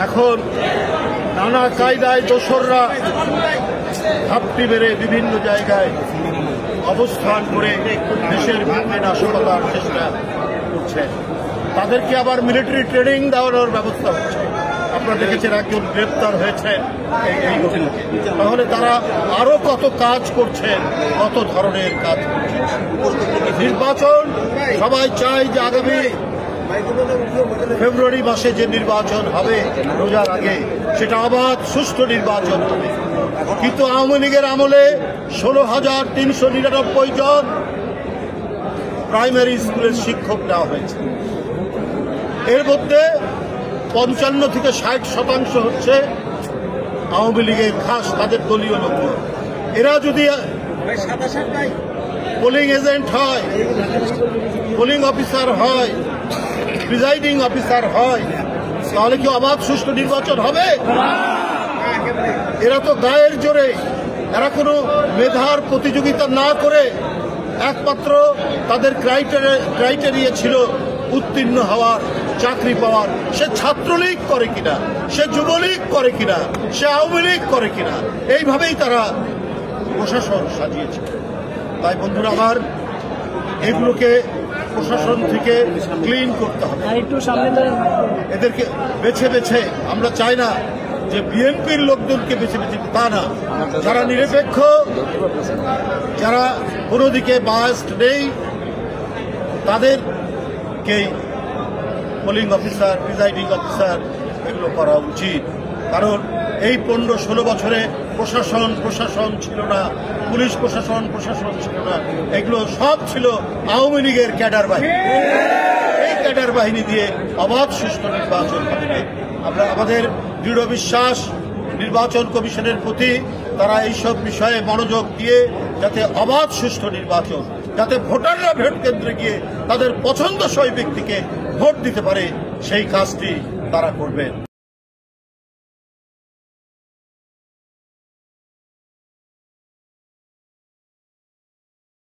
এখন নানা কায়দায় দোসররা ঘাপটি মেরে বিভিন্ন জায়গায় অবস্থান করে দেশের বিরুদ্ধে নাশকতার চেষ্টা করছে। তাদেরকে আবার মিলিটারি ট্রেনিং দেওয়ানোর ব্যবস্থা হচ্ছে। আপনারা দেখেছেন একজন গ্রেপ্তার হয়েছেন এই ঘটনাকে। তাহলে তারা আরো কত কাজ করছেন, কত ধরনের কাজ করছেন। নির্বাচন সবাই চায় যে আগামী ফেব্রুয়ারি মাসে যে নির্বাচন হবে রোজার আগে, সেটা অবাধ সুষ্ঠু নির্বাচন হবে। কিন্তু আওয়ামী লীগের আমলে 16,399 জন প্রাইমারি স্কুলের শিক্ষক নেওয়া হয়েছে। এর মধ্যে 55 থেকে 60% হচ্ছে আওয়ামী লীগের খাস তাদের দলীয় লোক। এরা যদি পোলিং এজেন্ট হয়, পোলিং অফিসার হয়, প্রিজাইডিং অফিসার হয়, তাহলে কি অবাধ সুষ্ঠু নির্বাচন হবে? এরা তো গায়ের জোরে, এরা কোনো মেধার প্রতিযোগিতা না করে একমাত্র তাদের ক্রাইটেরিয়া ছিল উত্তীর্ণ হওয়ার, চাকরি পাওয়ার। সে ছাত্রলীগ করে কিনা, সে যুবলীগ করে কিনা, সে আওয়ামী লীগ করে কিনা, এইভাবেই তারা প্রশাসন সাজিয়েছে। তাই বন্ধুরা আমার, এগুলোকে প্রশাসন থেকে ক্লিন করতে হবে। এদেরকে বেছে বেছে, আমরা চাই না যে বিএনপির লোকজনকে বেছে বেছে, তা না, যারা নিরপেক্ষ, যারা কোনো দিকে বায়াসড নেই, তাদেরকেই পোলিং অফিসার, প্রিজাইডিং অফিসার এগুলো করা উচিত। কারণ এই 15-16 বছরে প্রশাসন ছিল না, পুলিশ প্রশাসন ছিল না, এগুলো সব ছিল আওয়ামী লীগের ক্যাডার বাহিনী। এই ক্যাডার বাহিনী দিয়ে অবাধ সুষ্ঠু নির্বাচন হবে। আমরা আমাদের দৃঢ় বিশ্বাস নির্বাচন কমিশনের প্রতি, তারা এইসব বিষয়ে মনোযোগ দিয়ে যাতে অবাধ সুষ্ঠু নির্বাচন, যাতে ভোটাররা ভোট কেন্দ্রে গিয়ে তাদের পছন্দসই ব্যক্তিকে ভোট দিতে পারে, সেই কাজটি তারা করবেন।